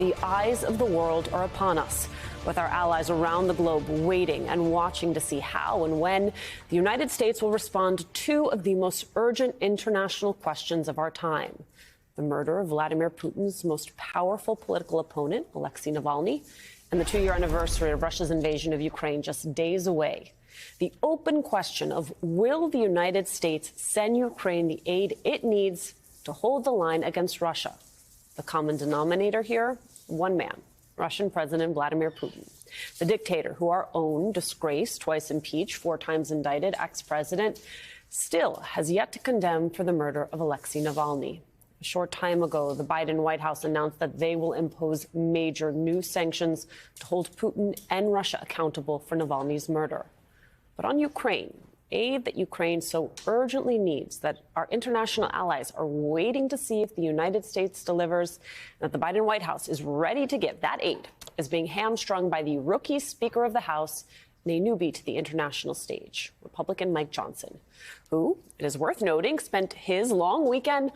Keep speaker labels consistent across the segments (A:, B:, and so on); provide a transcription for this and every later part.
A: The eyes of the world are upon us, with our allies around the globe waiting and watching to see how and when the United States will respond to two of the most urgent international questions of our time: the murder of Vladimir Putin's most powerful political opponent, Alexei Navalny, and the two-year anniversary of Russia's invasion of Ukraine just days away. The open question of will the United States send Ukraine the aid it needs to hold the line against Russia? The common denominator here, one man, Russian President Vladimir Putin. The dictator who our own disgraced, twice impeached, 4 times indicted ex-president still has yet to condemn for the murder of Alexei Navalny. A short time ago, the Biden White House announced that they will impose major new sanctions to hold Putin and Russia accountable for Navalny's murder. But on Ukraine, aid that Ukraine so urgently needs, that our international allies are waiting to see if the United States delivers, and that the Biden White House is ready to give, that aid is being hamstrung by the rookie Speaker of the House and a newbie to the international stage, Republican Mike Johnson, who, it is worth noting, spent his long weekend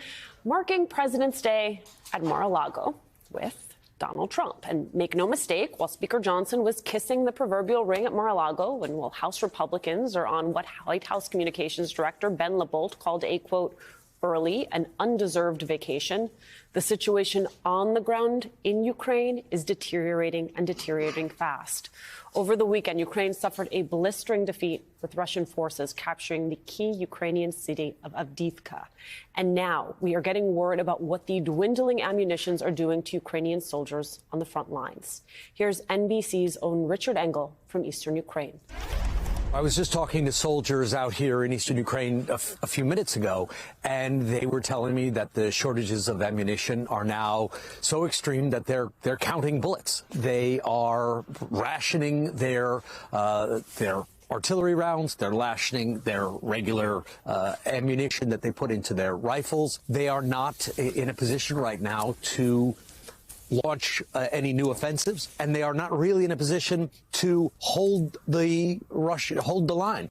A: marking President's Day at Mar-a-Lago with Donald Trump. And make no mistake, while Speaker Johnson was kissing the proverbial ring at Mar-a-Lago, and while House Republicans are on what White House Communications Director Ben LaBolt called a, quote, early and undeserved vacation, the situation on the ground in Ukraine is deteriorating and deteriorating fast. Over the weekend, Ukraine suffered a blistering defeat with Russian forces capturing the key Ukrainian city of Avdiivka. And now we are getting word about what the dwindling ammunitions are doing to Ukrainian soldiers on the front lines. Here's NBC's own Richard Engel from eastern Ukraine.
B: I was just talking to soldiers out here in eastern Ukraine a few minutes ago, and they were telling me that the shortages of ammunition are now so extreme that they're counting bullets. They are rationing their artillery rounds. They're rationing their regular ammunition that they put into their rifles. They are not in a position right now to launch any new offensives, and they are not really in a position to hold the line.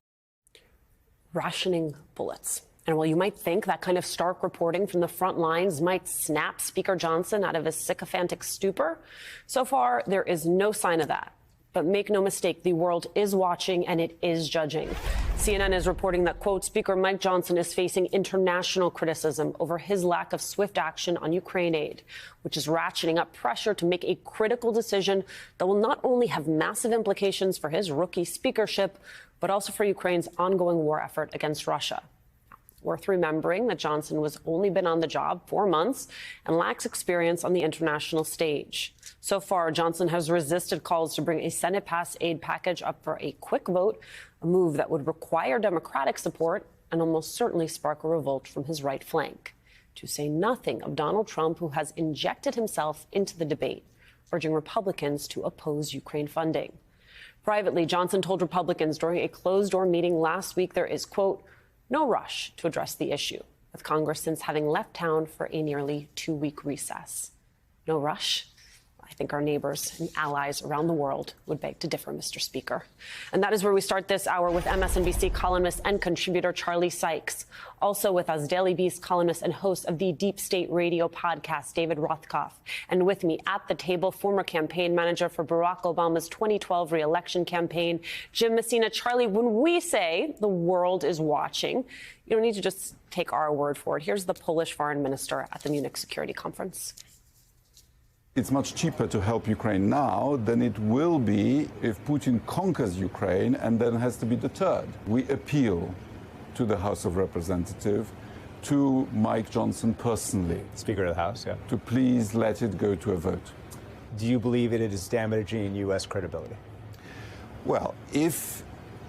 A: Rationing bullets. And while you might think that kind of stark reporting from the front lines might snap Speaker Johnson out of his sycophantic stupor, so far there is no sign of that. But make no mistake, the world is watching and it is judging. CNN is reporting that, quote, Speaker Mike Johnson is facing international criticism over his lack of swift action on Ukraine aid, which is ratcheting up pressure to make a critical decision that will not only have massive implications for his rookie speakership, but also for Ukraine's ongoing war effort against Russia. Worth remembering that Johnson has only been on the job 4 months and lacks experience on the international stage. So far, Johnson has resisted calls to bring a Senate-passed aid package up for a quick vote, a move that would require Democratic support and almost certainly spark a revolt from his right flank. To say nothing of Donald Trump, who has injected himself into the debate, urging Republicans to oppose Ukraine funding. Privately, Johnson told Republicans during a closed-door meeting last week there is, quote, no rush to address the issue, with Congress since having left town for a nearly 2-week recess. No rush? I think our neighbors and allies around the world would beg to differ, Mr. Speaker. And that is where we start this hour with MSNBC columnist and contributor Charlie Sykes. Also with us, Daily Beast columnist and host of the Deep State Radio podcast, David Rothkopf. And with me at the table, former campaign manager for Barack Obama's 2012 re-election campaign, Jim Messina. Charlie, when we say the world is watching, you don't need to just take our word for it. Here's the Polish foreign minister at the Munich Security Conference.
C: It's much cheaper to help Ukraine now than it will be if Putin conquers Ukraine and then has to be deterred. We appeal to the House of Representatives, to Mike Johnson personally.
D: Speaker of the House, yeah.
C: To please let it go to a vote.
D: Do you believe it is damaging U.S. credibility?
C: Well, if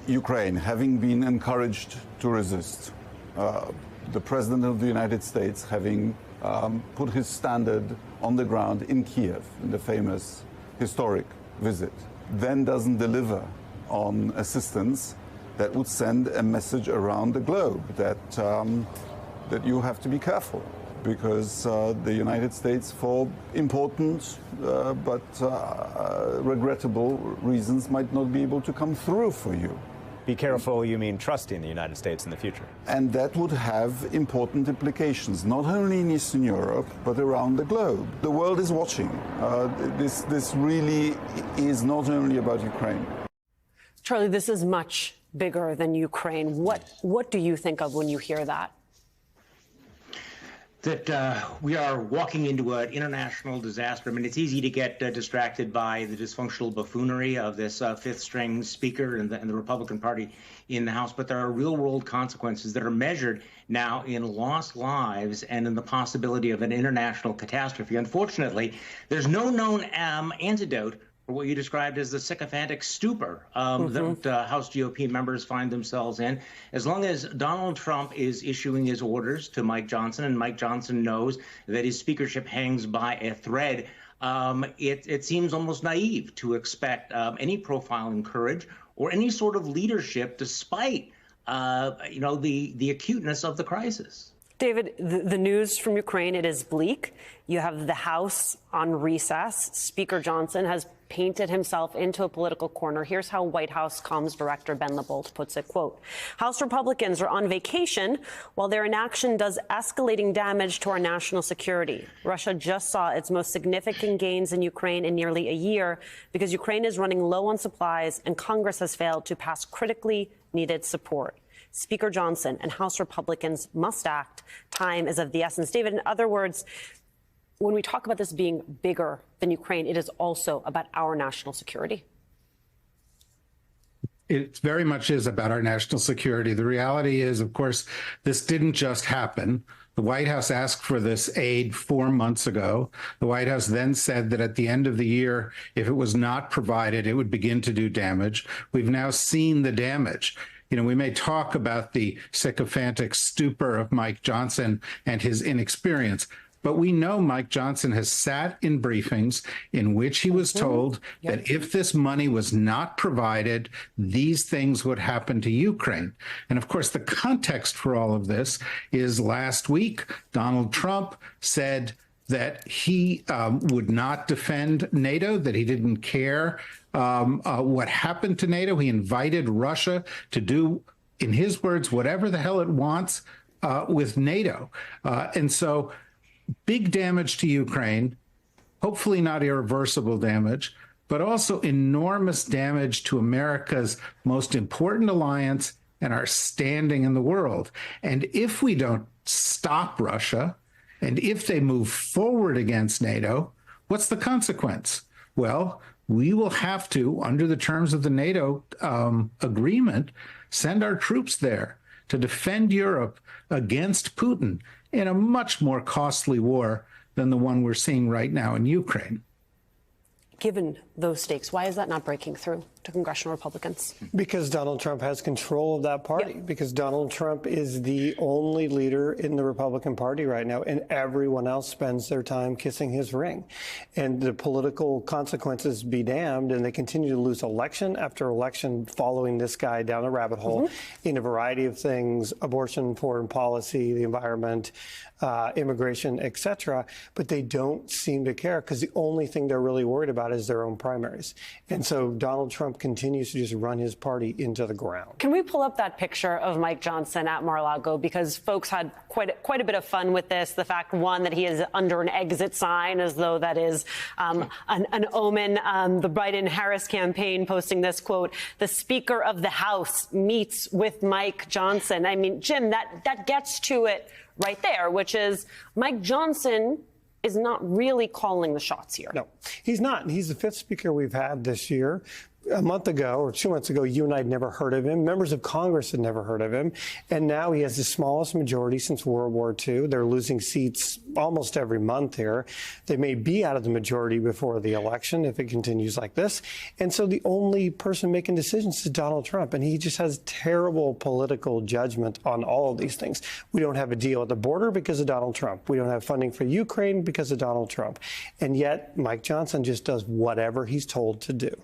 C: Ukraine, having been encouraged to resist, the President of the United States having put his standard on the ground in Kiev, in the famous historic visit, then doesn't deliver on assistance, that would send a message around the globe that that you have to be careful, because the United States, for important but regrettable reasons, might not be able to come through for you.
D: Be careful, you mean trusting the United States in the future.
C: And that would have important implications, not only in Eastern Europe, but around the globe. The world is watching. This really is not only about Ukraine.
A: Charlie, this is much bigger than Ukraine. What do you think of when you hear that?
E: That we are walking into an international disaster. I mean, it's easy to get distracted by the dysfunctional buffoonery of this fifth-string speaker and the Republican Party in the House, but there are real-world consequences that are measured now in lost lives and in the possibility of an international catastrophe. Unfortunately, there's no known antidote for what you described as the sycophantic stupor that House GOP members find themselves in. As long as Donald Trump is issuing his orders to Mike Johnson, and Mike Johnson knows that his speakership hangs by a thread, it seems almost naive to expect any profile in courage or any sort of leadership despite, the acuteness of the crisis.
A: David, the news from Ukraine, it is bleak. You have the House on recess. Speaker Johnson has painted himself into a political corner. Here's how White House comms director Ben LeBolt puts it, quote, House Republicans are on vacation while their inaction does escalating damage to our national security. Russia just saw its most significant gains in Ukraine in nearly a year because Ukraine is running low on supplies and Congress has failed to pass critically needed support. Speaker Johnson and House Republicans must act. Time is of the essence. David, in other words, when we talk about this being bigger than Ukraine, it is also about our national security.
F: It very much is about our national security. The reality is, of course, this didn't just happen. The White House asked for this aid 4 months ago. The White House then said that at the end of the year, if it was not provided, it would begin to do damage. We've now seen the damage. You know, we may talk about the sycophantic stupor of Mike Johnson and his inexperience, but we know Mike Johnson has sat in briefings in which he was told that if this money was not provided, these things would happen to Ukraine. And of course, the context for all of this is last week, Donald Trump said that he would not defend NATO, that he didn't care what happened to NATO. He invited Russia to do, in his words, whatever the hell it wants with NATO. And so big damage to Ukraine, hopefully not irreversible damage, but also enormous damage to America's most important alliance and our standing in the world. And if we don't stop Russia, and if they move forward against NATO, what's the consequence? Well, we will have to, under the terms of the NATO agreement, send our troops there to defend Europe against Putin in a much more costly war than the one we're seeing right now in Ukraine.
A: Given those stakes, why is that not breaking through to congressional Republicans?
G: Because Donald Trump has control of that party. Yep. Because Donald Trump is the only leader in the Republican Party right now, and everyone else spends their time kissing his ring. And the political consequences be damned, and they continue to lose election after election following this guy down a rabbit hole in a variety of things: abortion, foreign policy, the environment, immigration, etc. But they don't seem to care because the only thing they're really worried about is their own primaries. And so Donald Trump continues to just run his party into the ground. Can
A: we pull up that picture of Mike Johnson at Mar-a-Lago? Because folks had quite a bit of fun with this. The fact, one, that he is under an exit sign, as though that is an omen. The Biden-Harris campaign posting this, quote, "The Speaker of the House meets with Mike Johnson." I mean, Jim, that gets to it right there, which is Mike Johnson is not really calling the shots here.
G: No, he's not. He's the fifth speaker we've had this year. A month ago or 2 months ago, you and I had never heard of him. Members of Congress had never heard of him. And now he has the smallest majority since World War II. They're losing seats almost every month here. They may be out of the majority before the election if it continues like this. And so the only person making decisions is Donald Trump. And he just has terrible political judgment on all of these things. We don't have a deal at the border because of Donald Trump. We don't have funding for Ukraine because of Donald Trump. And yet Mike Johnson just does whatever he's told to do.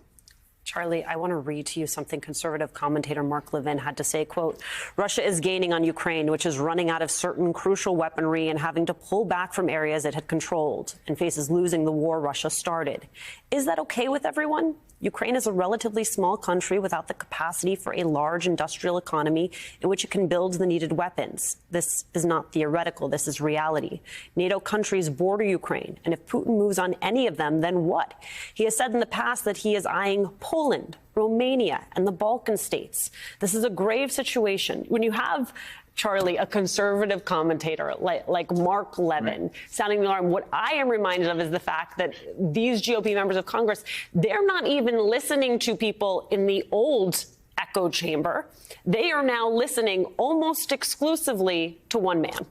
A: Charlie, I want to read to you something conservative commentator Mark Levin had to say, quote, Russia is gaining on Ukraine, which is running out of certain crucial weaponry and having to pull back from areas it had controlled and faces losing the war Russia started. Is that okay with everyone? Ukraine is a relatively small country without the capacity for a large industrial economy in which it can build the needed weapons. This is not theoretical. This is reality. NATO countries border Ukraine, and if Putin moves on any of them, then what? He has said in the past that he is eyeing Poland, Romania, and the Balkan states. This is a grave situation. When you have, Charlie, a conservative commentator like Mark Levin sounding the alarm, what I am reminded of is the fact that these GOP members of Congress, they're not even listening to people in the old echo chamber. They are now listening almost exclusively to one man.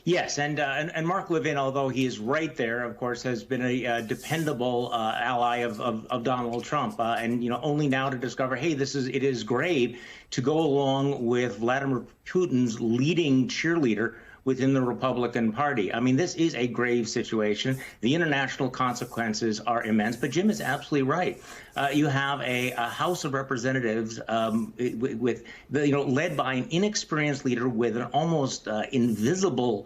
E: Yes, and Mark Levin, although he is right there, of course, has been a dependable ally of Donald Trump, and only now to discover, hey, it is grave to go along with Vladimir Putin's leading cheerleader within the Republican Party. I mean, this is a grave situation. The international consequences are immense. But Jim is absolutely right. You have a House of Representatives led by an inexperienced leader with an almost invisible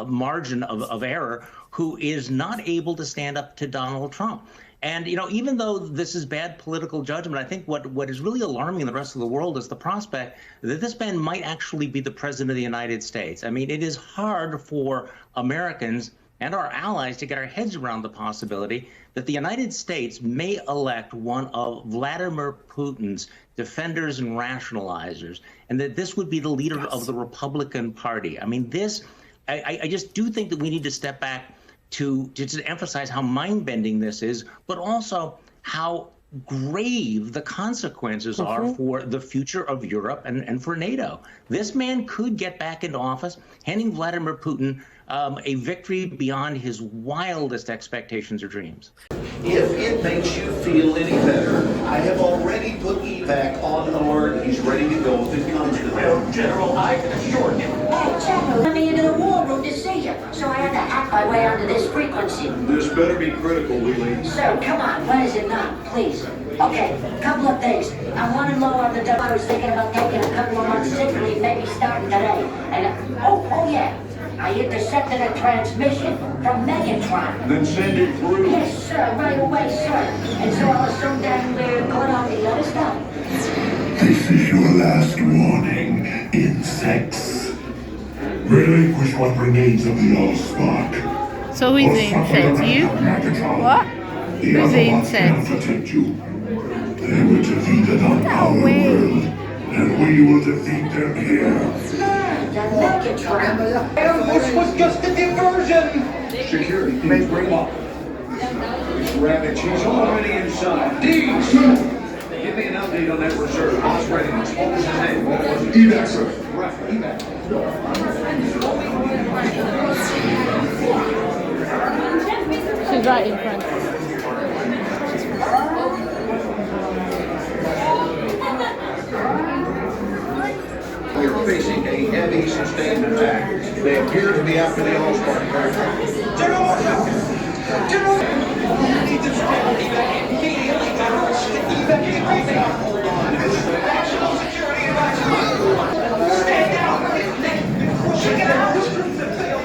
E: margin of error, who is not able to stand up to Donald Trump. And, even though this is bad political judgment, I think what is really alarming in the rest of the world is the prospect that this man might actually be the president of the United States. I mean, it is hard for Americans and our allies to get our heads around the possibility that the United States may elect one of Vladimir Putin's defenders and rationalizers, and that this would be the leader of the Republican Party. I mean, I just do think that we need to step back to emphasize how mind-bending this is, but also how grave the consequences are for the future of Europe and for NATO. This man could get back into office, handing Vladimir Putin a victory beyond his wildest expectations or dreams.
H: If it makes you feel any better, I have already put evac on alert. He's ready to go if it comes to that. General, I can assure you.
I: Hey, General, let me into the war room to see you, so I had to hack my way onto this frequency.
H: This better be critical, Wheelie.
I: Sir, come on, when is it not, please? Okay, couple of things. I'm running low on the dough. I was thinking about taking a couple of months sick leave, maybe starting today. And, oh yeah. I intercepted a transmission from Megatron.
H: Then send it through.
I: Yes, sir, right away, sir. And so I was so damn weird going on the other stuff.
J: This is your last warning, insects. Relinquish what remains of the Allspark.
K: So who's the insect? You? What? Who's the insect?
J: Protect you. They were defeated on our world, and we will defeat them here.
H: This was just a diversion! Security, may bring up. Rabbit, she's already inside. Deeds! Give me an update on that reserve. How's readiness? What was his name? What was it?
J: Evac, sir.
H: Right, evac.
K: She's right in front.
H: We are facing a heavy sustained attack. They appear to be after the Allspark. General! General! We need to evac immediately. Evac. National security advisory. Stand down. Check it out.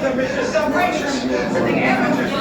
H: The mission celebration. The amateurs.